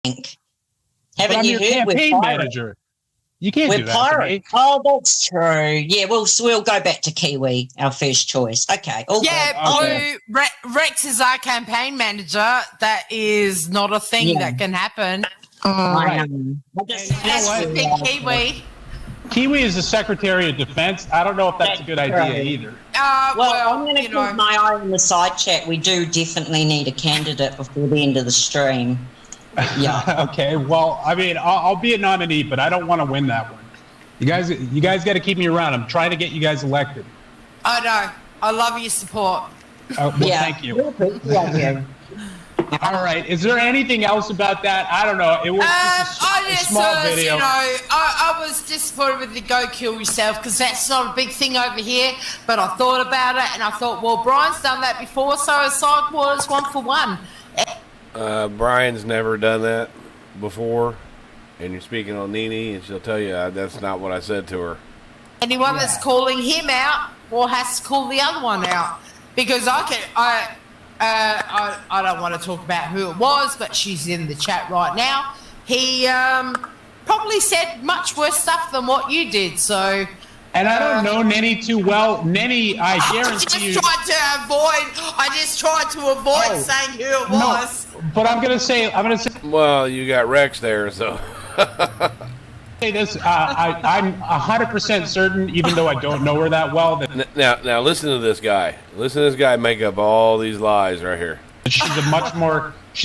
think. But Haven't I'm you your heard? campaign manager. You can't do We're that to me. pirates. Oh, that's true. Yeah, we'll go back to Kiwi, our first choice. Okay. Blue, Rex is our campaign manager. That is not a thing that can happen. I That's the big Kiwi. Kiwi is the Secretary of Defense. I don't know if that's a good idea either. Well, I'm going to keep my eye on the side chat. We do definitely need a candidate before the end of the stream. Yeah. Okay. Well, I mean, I'll be a nominee, but I don't want to win that one. You guys got to keep me around. I'm trying to get you guys elected. I know. I love your support. Thank you. All right. Is there anything else about that? I don't know. It was just a small video. I was disappointed with the go kill yourself because that's not a big thing over here. But I thought about it and I thought, well, Brian's done that before, so it's like, well, it's 1 for 1. Brian's never done that before, and you're speaking on Nene, and she'll tell you that's not what I said to her. Anyone that's calling him out, well, has to call the other one out because I don't want to talk about who it was, but she's in the chat right now. He probably said much worse stuff than what you did, so. And I don't know Nene too well. Nene, I guarantee you. I just tried to avoid saying who it was. But I'm gonna say. Well, you got Rex there, so. Say this. I'm 100% certain, even though I don't know her that well. That now listen to this guy. Listen to this guy make up all these lies right here. She's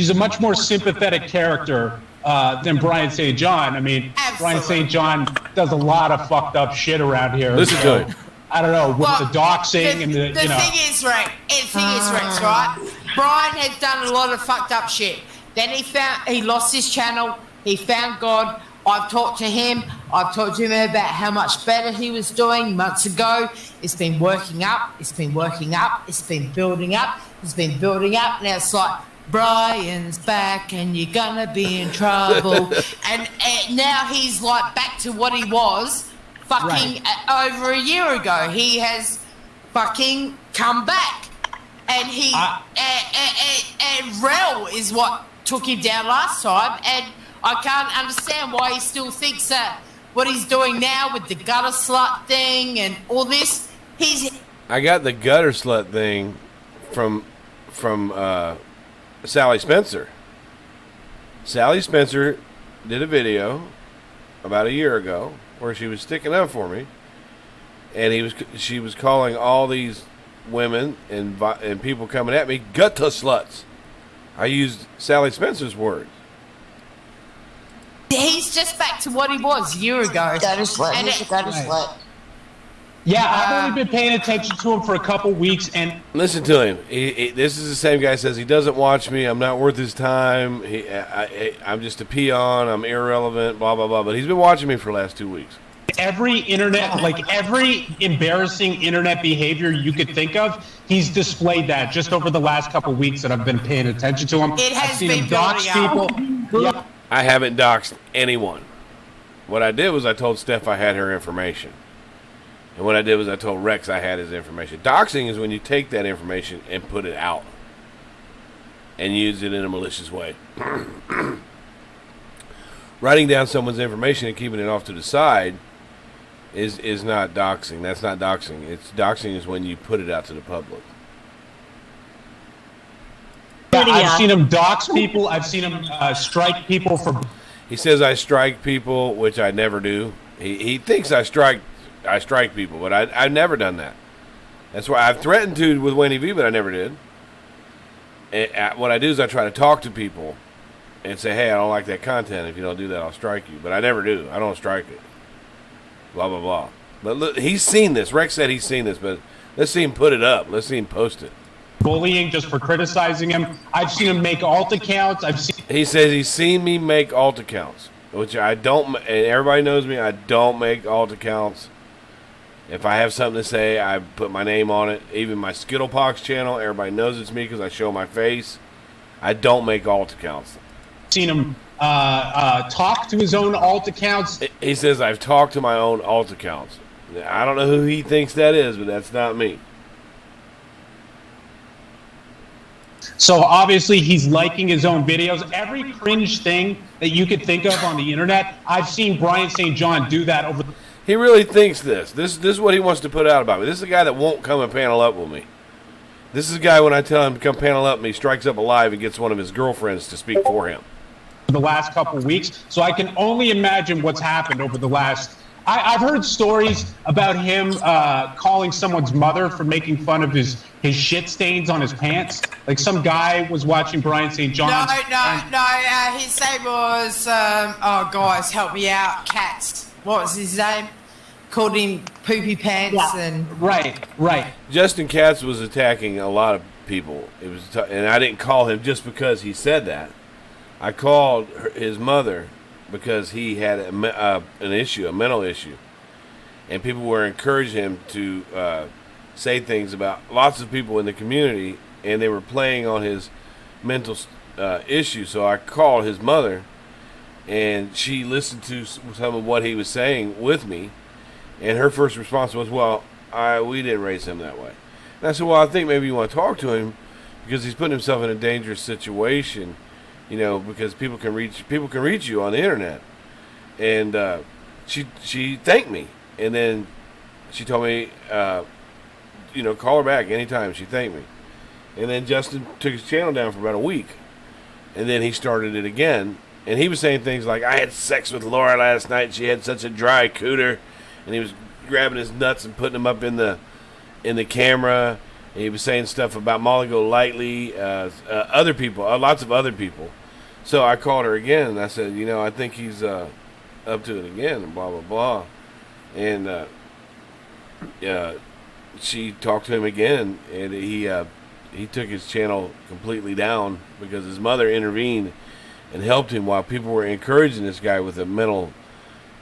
a much more sympathetic character than BryanSt.John. I mean, BryanSt.John does a lot of fucked up shit around here. Listen to him. I don't know, with the doxing and the thing is, Rex, right? Brian had done a lot of fucked up shit. Then he lost his channel. He found God. I've talked to him. I've talked to him about how much better he was doing months ago. It's been working up. It's been working up. It's been building up. It's been building up. Now it's like, Brian's back and you're gonna be in trouble. and now he's like back to what he was fucking over a year ago. He has fucking come back. And and Rel is what took him down last time. And I can't understand why he still thinks that what he's doing now with the gutter slut thing and all this, I got the gutter slut thing from Sally Spencer. Sally Spencer did a video about a year ago where she was sticking up for me, and she was calling all these women and people coming at me gutter sluts. I used Sally Spencer's words. He's just back to what he was a year ago. Gutter slut. He's a gutter slut. Yeah, I've only been paying attention to him for a couple weeks, and listen to him. This is the same guy who says he doesn't watch me. I'm not worth his time. I'm just a peon. I'm irrelevant. Blah blah blah. But he's been watching me for the last 2 weeks. Every embarrassing internet behavior you could think of, he's displayed that just over the last couple weeks that I've been paying attention to him. It has I've seen been him dox people. Yeah. I haven't doxed anyone. What I did was I told Steph I had her information. And what I did was I told Rex I had his information. Doxing is when you take that information and put it out and use it in a malicious way. Writing down someone's information and keeping it off to the side is not doxing. That's not doxing. Doxing is when you put it out to the public. Yeah, I've seen him dox people. I've seen him strike people for. He says I strike people, which I never do. He thinks I strike people, but I've never done that. That's why I've threatened to with Wendy V, but I never did. And what I do is I try to talk to people and say, hey, I don't like that content. If you don't do that, I'll strike you. But I never do. I don't strike it. Blah, blah, blah. But look, he's seen this. Rex said he's seen this, but let's see him put it up. Let's see him post it. Bullying just for criticizing him. I've seen him make alt accounts. He says he's seen me make alt accounts, which I don't, and everybody knows me, I don't make alt accounts. If I have something to say, I put my name on it. Even my Skittlepox channel, everybody knows it's me because I show my face. I don't make alt accounts. Seen him talk to his own alt accounts. He says I've talked to my own alt accounts. I don't know who he thinks that is, but that's not me. So obviously he's liking his own videos. Every cringe thing that you could think of on the internet, I've seen BryanSt.John do that over. He really thinks this. This is what he wants to put out about me. This is a guy that won't come and panel up with me. This is a guy when I tell him to come panel up, and he strikes up a live and gets one of his girlfriends to speak for him. The last couple of weeks, so I can only imagine what's happened over the last. I've heard stories about him calling someone's mother for making fun of his shit stains on his pants. Like some guy was watching BryanSt.John. No. His name was oh guys, help me out. Cats. What was his name? Called him Poopy Pants and right. Justin Katz was attacking a lot of people. It was, and I didn't call him just because he said that. I called his mother because he had an issue, a mental issue, and people were encouraging him to say things about lots of people in the community, and they were playing on his mental issue. So I called his mother, and she listened to some of what he was saying with me, and her first response was, "Well, we didn't raise him that way." And I said, "Well, I think maybe you want to talk to him because he's putting himself in a dangerous situation." You know, because people can reach you on the internet, and she thanked me, and then she told me, call her back anytime. She thanked me, and then Justin took his channel down for about a week, and then he started it again, and he was saying things like, "I had sex with Laura last night. She had such a dry cooter," and he was grabbing his nuts and putting them up in the camera. And he was saying stuff about Molly Golightly, other people, lots of other people. So I called her again, and I said, I think he's up to it again, and blah, blah, blah. And she talked to him again, and he took his channel completely down because his mother intervened and helped him while people were encouraging this guy with a mental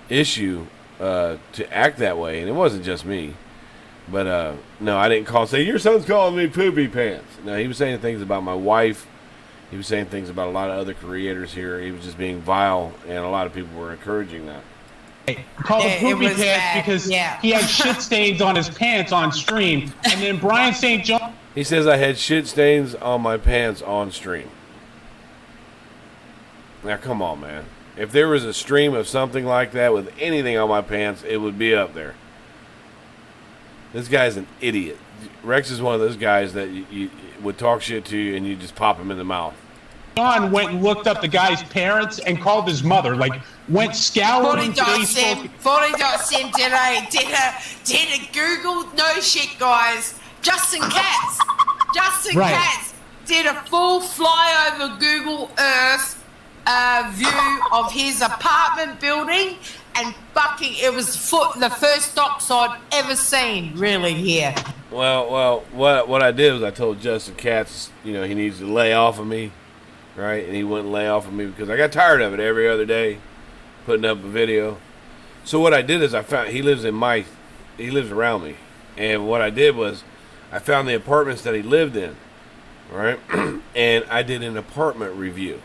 issue to act that way. And it wasn't just me. But, no, I didn't call and say, "Your son's calling me Poopy Pants." No, he was saying things about my wife. He was saying things about a lot of other creators here. He was just being vile, and a lot of people were encouraging that. Called him Poopy Pants because he had shit stains on his pants on stream. And then BryanSt.John. He says I had shit stains on my pants on stream. Now, come on, man. If there was a stream of something like that with anything on my pants, it would be up there. This guy's an idiot. Rex is one of those guys that you would talk shit to you and you just pop him in the mouth. John went and looked up the guy's parents and called his mother. Like, went scouring Facebook. 40.sim today. Did a Google, no shit, guys. Justin Katz did a full flyover Google Earth view of his apartment building, and fucking, it was the first docs I'd ever seen, really, here. Well, what I did was I told Justin Katz, he needs to lay off of me, right? And he wouldn't lay off of me because I got tired of it every other day, putting up a video. So what I did is I found, he lives around me. And what I did was I found the apartments that he lived in, right? And I did an apartment review.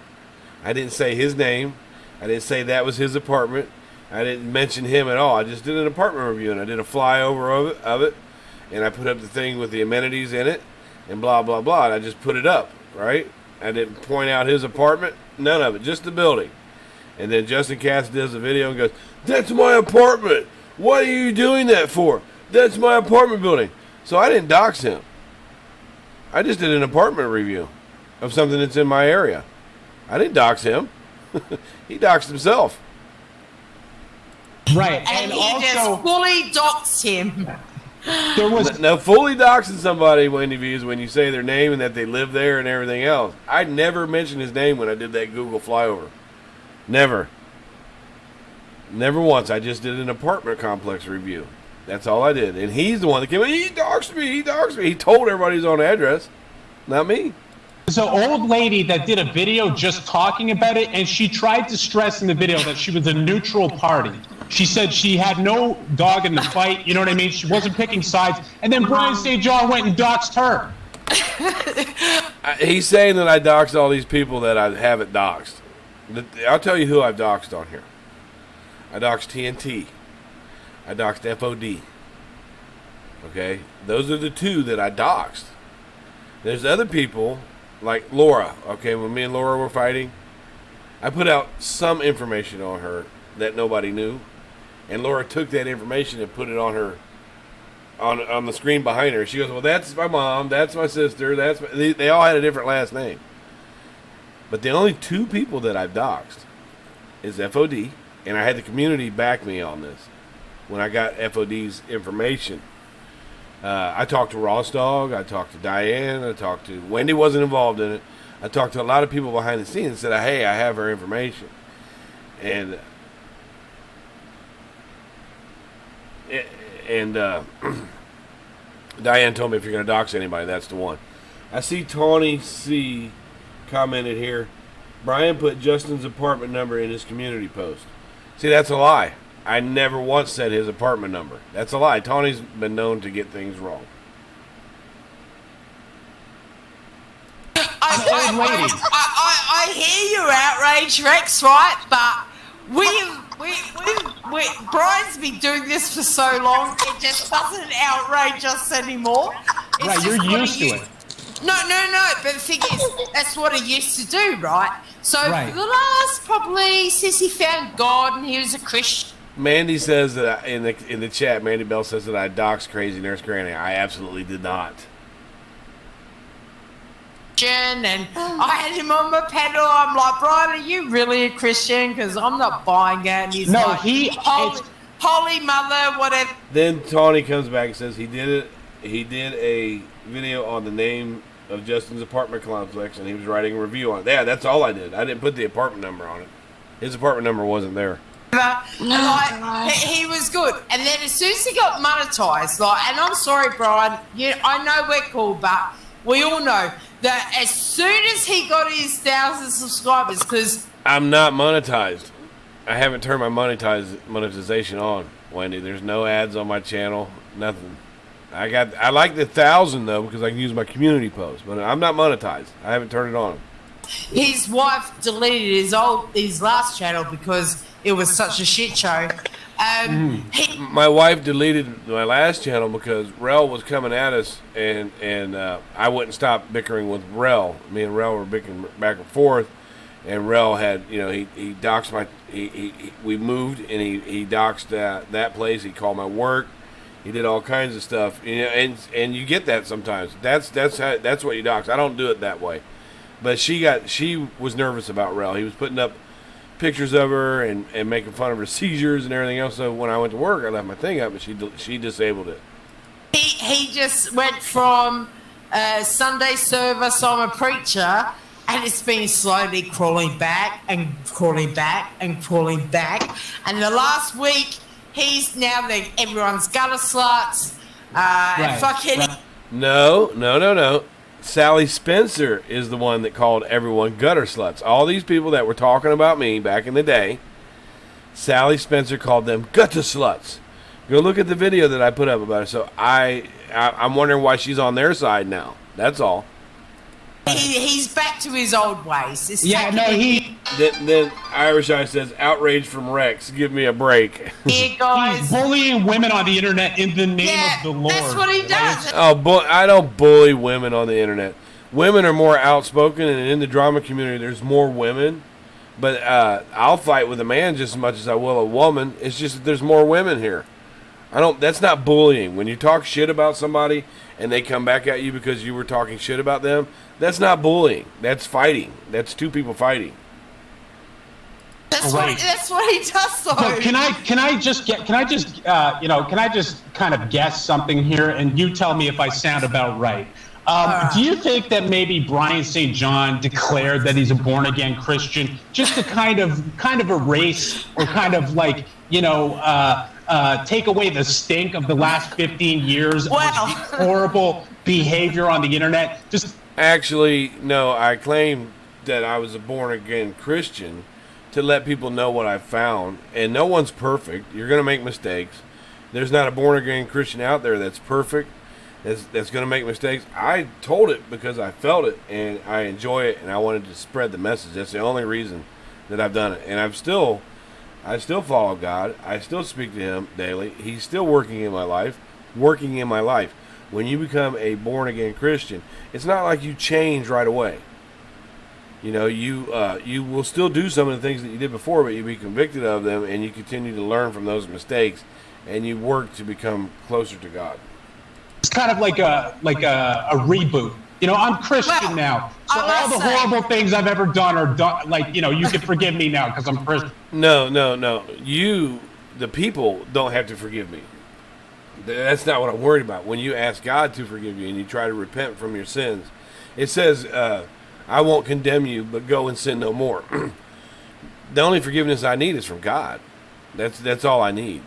I didn't say his name. I didn't say that was his apartment. I didn't mention him at all. I just did an apartment review, and I did a flyover of it, and I put up the thing with the amenities in it, and blah, blah, blah, and I just put it up, right? I didn't point out his apartment, none of it, just the building. And then Justin Katz does a video and goes, "That's my apartment. What are you doing that for? That's my apartment building." So I didn't dox him. I just did an apartment review of something that's in my area. I didn't dox him. He doxed himself. Right, and he also, just fully doxed him. There was now fully doxing somebody when you say their name and that they live there and everything else. I never mentioned his name when I did that Google flyover. Never once. I just did an apartment complex review. That's all I did. And he's the one that came in. He doxed me. He told everybody his own address, not me. There's an old lady that did a video just talking about it, and she tried to stress in the video that she was a neutral party. She said she had no dog in the fight, you know what I mean? She wasn't picking sides. And then BryanSt.John went and doxed her. He's saying that I doxed all these people that I haven't doxed. I'll tell you who I've doxed on here. I doxed TNT. I doxed FOD. Okay? Those are the two that I doxed. There's other people like Laura, okay, when me and Laura were fighting, I put out some information on her that nobody knew, and Laura took that information and put it on her, on the screen behind her. She goes, well, that's my mom, that's my sister, they all had a different last name. But the only two people that I've doxed is FOD, and I had the community back me on this when I got FOD's information. I talked to Ross Dog, I talked to Diane, I talked to Wendy, wasn't involved in it. I talked to a lot of people behind the scenes and said, hey, I have her information. And Diane told me if you're going to dox anybody, that's the one. I see Tawny C commented here, Brian put Justin's apartment number in his community post. See, that's a lie. I never once said his apartment number. That's a lie. Tawny's been known to get things wrong. I hear your outrage, Rex, right? But Brian's been doing this for so long, it just doesn't outrage us anymore. It's Right, you're used to it. No. But the thing is, that's what he used to do, right? So Right. for the last, probably since he found God and he was a Christian. Mandy says that in the chat, Mandy Bell says that I doxed Crazy Nurse Granny. I absolutely did not. And I had him on my panel. I'm like, Brian, are you really a Christian? Because I'm not buying it. And he's No, like, it's- Holy Mother, whatever. Then Tawny comes back and says he did it. He did a video on the name of Justin's apartment complex, and he was writing a review on it. Yeah, that's all I did. I didn't put the apartment number on it. His apartment number wasn't there. He was good. And then as soon as he got monetized, and I'm sorry, Brian, I know we're cool, but we all know that as soon as he got his 1,000 subscribers, because I'm not monetized. I haven't turned my monetization on, Wendy. There's no ads on my channel. Nothing. I like the 1,000 though because I can use my community post, but I'm not monetized. I haven't turned it on. his wife deleted his last channel because it was such a shit show. My wife deleted my last channel because Rel was coming at us, and I wouldn't stop bickering with Rel. Me and Rel were bickering back and forth, and Rel had, he doxed my, we moved, and he doxed that place. He called my work. He did all kinds of stuff, and you get that sometimes. That's what you dox. I don't do it that way, but she was nervous about Rel. He was putting up pictures of her and making fun of her seizures and everything else. So when I went to work, I left my thing up, but she disabled it. He just went from Sunday service, I'm a preacher, and it's been slowly crawling back and crawling back and crawling back. And the last week, he's now everyone's gutter sluts. No. Sally Spencer is the one that called everyone gutter sluts. All these people that were talking about me back in the day, Sally Spencer called them gutter sluts. Go look at the video that I put up about her. So I'm wondering why she's on their side now. That's all. He's back to his old ways. Then Irish Eye says, outrage from Rex. Give me a break. Yeah, guys. He's bullying women on the internet in the name of the Lord. That's what he does. I don't bully women on the internet. Women are more outspoken, and in the drama community, there's more women. But I'll fight with a man just as much as I will a woman. It's just that there's more women here. That's not bullying. When you talk shit about somebody and they come back at you because you were talking shit about them, that's not bullying. That's fighting. That's two people fighting. That's what he does, though. So can I just kind of guess something here, and you tell me if I sound about right? Do you think that maybe BryanSt.John declared that he's a born again Christian just to kind of erase or kind of take away the stink of the last 15 years of horrible behavior on the internet? Actually, no, I claimed that I was a born-again Christian to let people know what I found. And no one's perfect. You're going to make mistakes. There's not a born-again Christian out there that's perfect, that's going to make mistakes. I told it because I felt it, and I enjoy it, and I wanted to spread the message. That's the only reason that I've done it. And I still follow God. I still speak to Him daily. He's still working in my life. When you become a born-again Christian, it's not like you change right away. You know, you will still do some of the things that you did before, but you'll be convicted of them, and you continue to learn from those mistakes, and you work to become closer to God. It's kind of like a reboot. You know, I'm Christian now, so all the horrible things I've ever done are done. Like, you know, you can forgive me now because I'm Christian. No. You, the people, don't have to forgive me. That's not what I'm worried about. When you ask God to forgive you and you try to repent from your sins, it says, I won't condemn you, but go and sin no more. The only forgiveness I need is from God. That's all I need.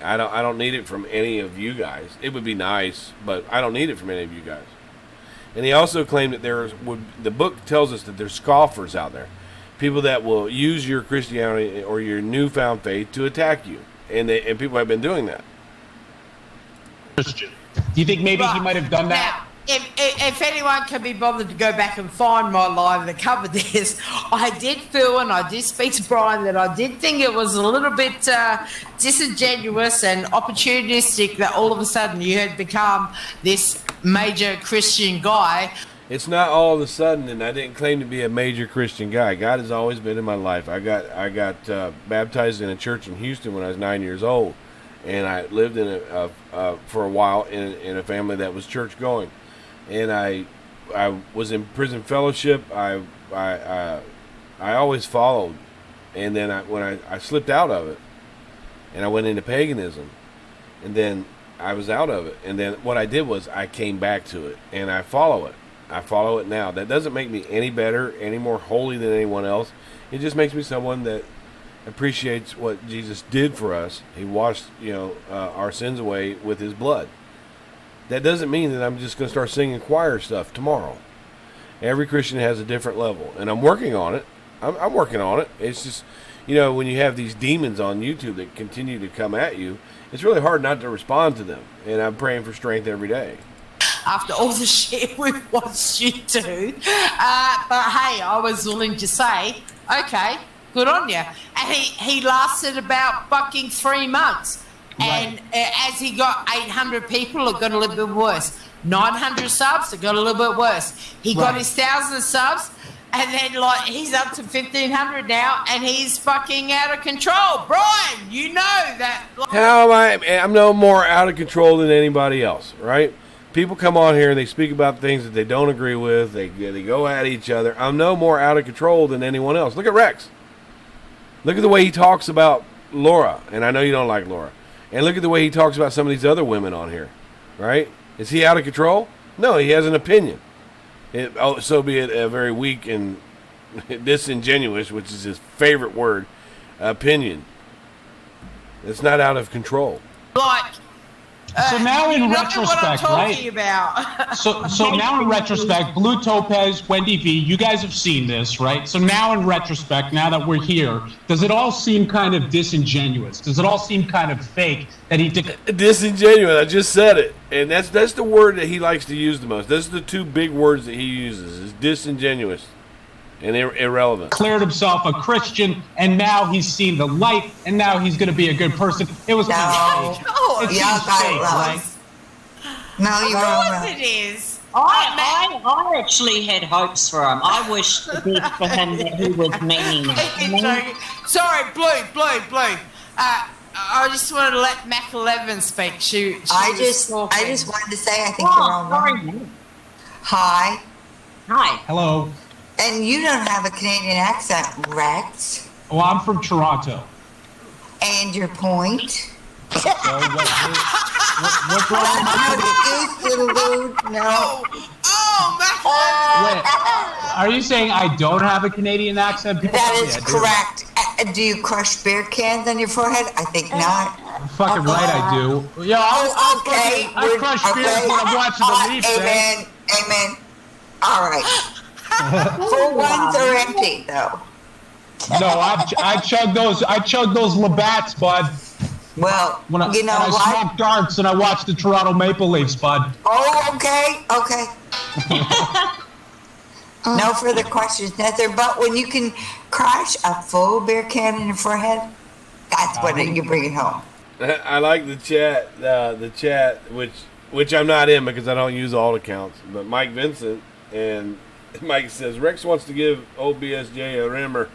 I don't need it from any of you guys. It would be nice, but I don't need it from any of you guys. And he also claimed that the book tells us that there's scoffers out there, people that will use your Christianity or your newfound faith to attack you, and people have been doing that. Christian. Do you think maybe he might have done that? Now, if anyone can be bothered to go back and find my live that covered this, I did feel, and I did speak to Brian, that I did think it was a little bit disingenuous and opportunistic that all of a sudden you had become this major Christian guy. It's not all of a sudden, and I didn't claim to be a major Christian guy. God has always been in my life. I got baptized in a church in Houston when I was 9 years old, and I lived in for a while in a family that was church going, and I was in prison fellowship. I always followed, and then when I slipped out of it, and I went into paganism, and then I was out of it, and then what I did was I came back to it, and I follow it. I follow it now. That doesn't make me any better, any more holy than anyone else. It just makes me someone that appreciates what Jesus did for us. He washed, our sins away with his blood. That doesn't mean that I'm just going to start singing choir stuff tomorrow. Every Christian has a different level, and I'm working on it. I'm working on it. It's just, when you have these demons on YouTube that continue to come at you, it's really hard not to respond to them, and I'm praying for strength every day. After all the shit we've watched you do. But hey, I was willing to say, okay, good on you. And he lasted about fucking 3 months. Right. And as he got 800 people, it got a little bit worse. 900 subs, it got a little bit worse. He got his 1,000 subs, and then he's up to 1,500 now, and he's fucking out of control. Brian, you know that. How am I? I'm no more out of control than anybody else, right? People come on here and they speak about things that they don't agree with. They go at each other. I'm no more out of control than anyone else. Look at Rex. Look at the way he talks about Laura, and I know you don't like Laura. And look at the way he talks about some of these other women on here, right? Is he out of control? No, he has an opinion. So be it a very weak and disingenuous, which is his favorite word, opinion. It's not out of control. So now in retrospect, right? About. so now in retrospect, Blue Topaz, Wendy V, you guys have seen this, right? So now in retrospect, now that we're here, does it all seem kind of disingenuous? Does it all seem kind of fake that he did? Disingenuous, I just said it. And that's the word that he likes to use the most. Those are the two big words that he uses, is disingenuous and irrelevant. Declared himself a Christian, and now he's seen the light, and now he's going to be a good person. It was no. It seems fake, right? No, you're wrong. It is. I actually had hopes for him. I wished the best for him that he was meaning. Sorry, Blue. I just wanted to let Mac 11 speak. I just wanted to say I think you're wrong. Hi. Hello. And you don't have a Canadian accent, Rex. Well, I'm from Toronto. And your point? What's wrong with my No. Wait, are you saying I don't have a Canadian accent? That is correct. Do you crush beer cans on your forehead? I think not. Fucking right I do. Yeah, okay. I crush beers when I'm watching the Leafs. Amen. All right. Full ones are empty, though. No, I chug those Labatt's, bud. Well, when I what? smoke darts and I watch the Toronto Maple Leafs, bud. Oh, okay. No further questions, Nether. But when you can crush a full beer can in your forehead, that's when you're bringing home. I like the chat, which I'm not in because I don't use alt accounts. But Mike Vincent and Mike says, Rex wants to give old BSJ a rimmer.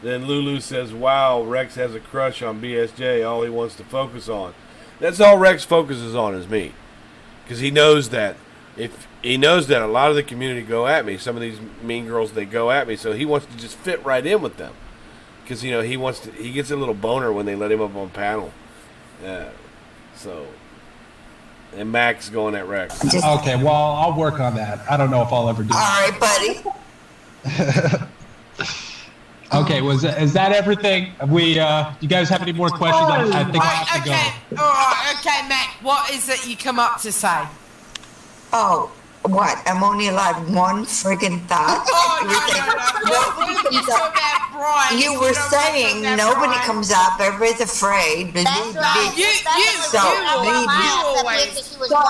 Then Lulu says, wow, Rex has a crush on BSJ. All he wants to focus on. That's all Rex focuses on is me. Because he knows that a lot of the community go at me. Some of these mean girls, they go at me. So he wants to just fit right in with them. Because, you know, he gets a little boner when they let him up on panel. And Mac's going at Rex. Okay, well, I'll work on that. I don't know if I'll ever do All that. right, buddy. Okay, is that everything? You guys have any more questions? I think I have to go. All right, okay, Mac. What is it you come up to say? Oh, what? I'm only allowed one friggin' thought. Oh, no. Brian. You were saying nobody comes up. Everybody's afraid. That's right.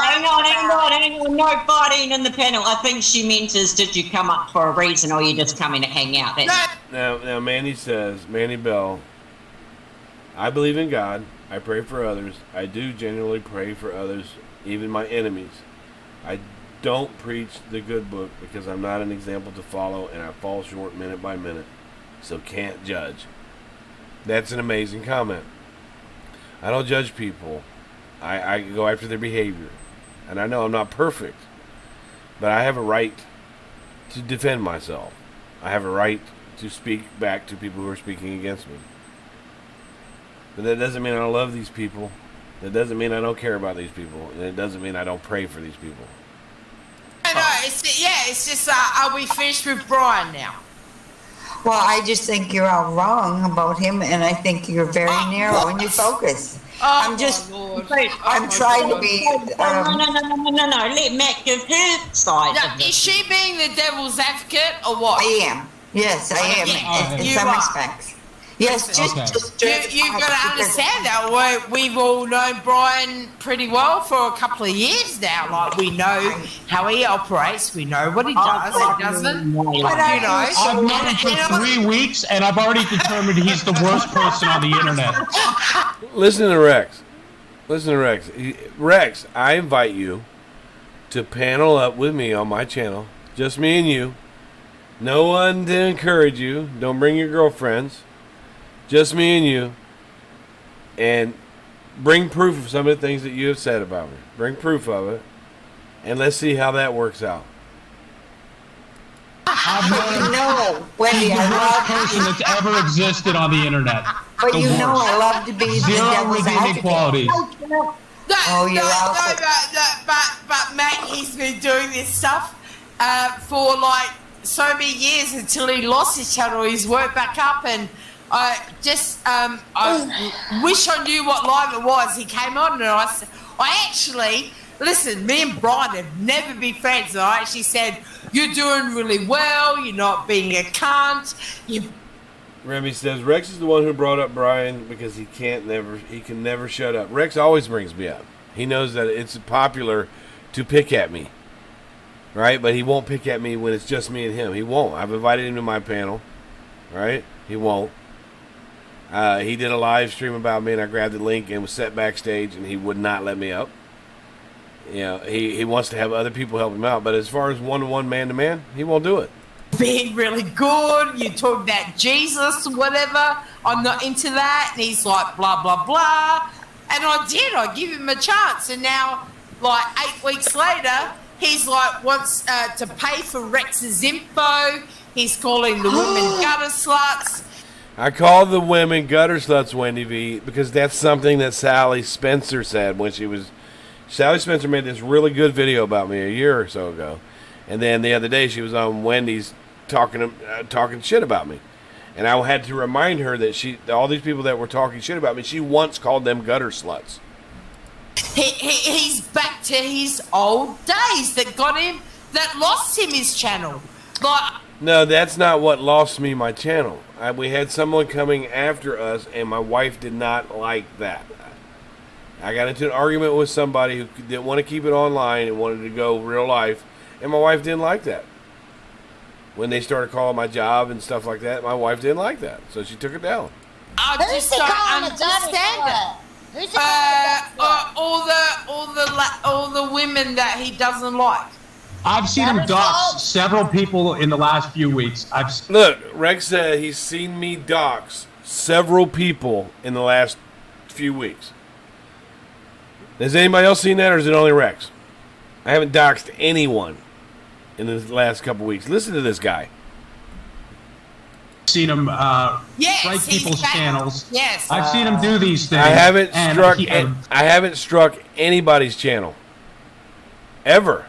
Hang on. No fighting in the panel. I think she meant is, did you come up for a reason or you just coming to hang out? Now Manny says, Manny Bell, I believe in God. I pray for others. I do genuinely pray for others, even my enemies. I don't preach the good book because I'm not an example to follow and I fall short minute by minute. So can't judge. That's an amazing comment. I don't judge people. I go after their behavior. And I know I'm not perfect. But I have a right to defend myself. I have a right to speak back to people who are speaking against me. But that doesn't mean I don't love these people. That doesn't mean I don't care about these people. And it doesn't mean I don't pray for these people. No, it's just, are we finished with Brian now? Well, I just think you're all wrong about him, and I think you're very narrow in your focus. I'm trying to be. No. Let Mac give her side. Now, is she being the devil's advocate or what? I am. Yes, I am. In some respects. Yes, you've got to understand that we've all known Brian pretty well for a couple of years now. Like, we know how he operates, we know what he does, he doesn't. I've known him for 3 weeks, and I've already determined he's the worst person on the internet. Listen to Rex. Rex, I invite you to panel up with me on my channel. Just me and you. No one to encourage you. Don't bring your girlfriends. Just me and you, and bring proof of some of the things that you have said about me. Bring proof of it, and let's see how that works out. No, Wendy, He's the worst person that's ever existed on the internet. But you know I love to be the devil's advocate. Inequalities. But Matt, he's been doing this stuff for like so many years until he lost his channel. He's worked back up, and I wish I knew what live it was. He came on and I actually, listen, me and Brian have never been friends. And I actually said, you're doing really well. You're not being a cunt. Remy says, Rex is the one who brought up Brian because he can never shut up. Rex always brings me up. He knows that it's popular to pick at me. Right? But he won't pick at me when it's just me and him. He won't. I've invited him to my panel. Right? He won't. He did a live stream about me, and I grabbed the link and was set backstage, and he would not let me up. You know, he wants to have other people help him out, but as far as one-to-one, man-to-man, he won't do it. Being really good, you talk about Jesus, whatever. I'm not into that, and he's like, blah, blah, blah. And I give him a chance, and now, like 8 weeks later, he's like, wants to pay for Rex's info. He's calling the women gutter sluts. I call the women gutter sluts, Wendy V, because that's something that Sally Spencer said when Sally Spencer made this really good video about me a year or so ago. And then the other day she was on Wendy's talking shit about me. And I had to remind her that all these people that were talking shit about me, she once called them gutter sluts. He's back to his old days that lost him his channel. Like, no, that's not what lost me my channel. We had someone coming after us, and my wife did not like that. I got into an argument with somebody who didn't want to keep it online and wanted to go real life, and my wife didn't like that. When they started calling my job and stuff like that, my wife didn't like that, so she took it down. I just don't understand it. All the women that he doesn't like. I've seen him dox several people in the last few weeks. Look, Rex said he's seen me dox several people in the last few weeks. Has anybody else seen that, or is it only Rex? I haven't doxed anyone in the last couple weeks. Listen to this guy. Seen him strike people's channels. Yes. I've seen him do these things. I haven't struck anybody's channel. Ever.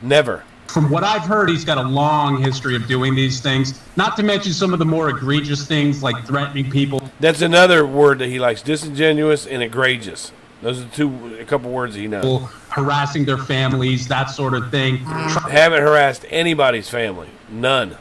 Never. From what I've heard, he's got a long history of doing these things. Not to mention some of the more egregious things like threatening people. That's another word that he likes: disingenuous and egregious. Those are a couple words he knows. Harassing their families, that sort of thing. Haven't harassed anybody's family. None.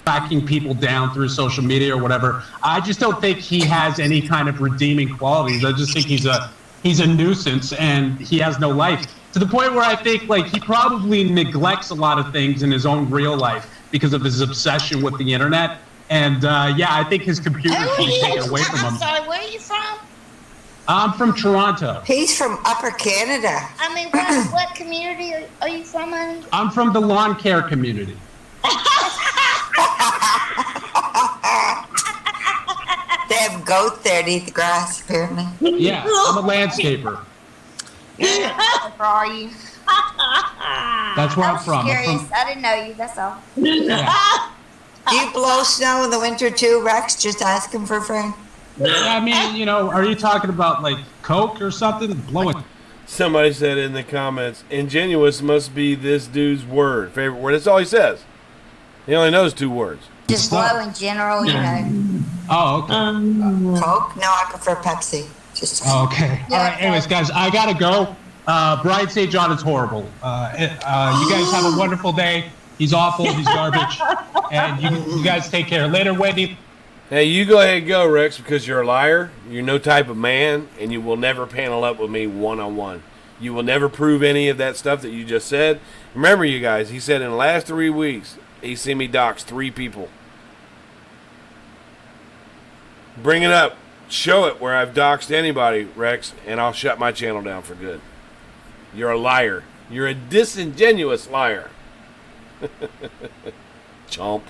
Tracking people down through social media or whatever. I just don't think he has any kind of redeeming qualities. I just think he's a nuisance and he has no life. To the point where I think like he probably neglects a lot of things in his own real life because of his obsession with the internet. And I think his computer keeps taken away from him. I'm sorry, where are you from? I'm from Toronto. He's from Upper Canada. I mean, what community are you from, honey? I'm from the lawn care community. They have goats there to eat the grass, apparently. Yeah, I'm a landscaper. Where are you? That's where I'm from. Curious. I didn't know you. That's all. Yeah. Do you blow snow in the winter too, Rex? Just ask him for a friend. I mean, are you talking about like Coke or something? Blow it. Somebody said in the comments, ingenuous must be this dude's favorite word. That's all he says. He only knows 2 words. Just blow in general, you know. Oh, okay. Coke? No, I prefer Pepsi. Just Okay. All right. Anyways, guys, I gotta go. BryanSt.John is horrible. You guys have a wonderful day. He's awful. He's garbage. And you guys take care. Later, Wendy. Hey, you go ahead and go, Rex, because you're a liar. You're no type of man, and you will never panel up with me one-on-one. You will never prove any of that stuff that you just said. Remember, you guys, he said in the last 3 weeks, he's seen me dox 3 people. Bring it up. Show it where I've doxed anybody, Rex, and I'll shut my channel down for good. You're a liar. You're a disingenuous liar. Chomp.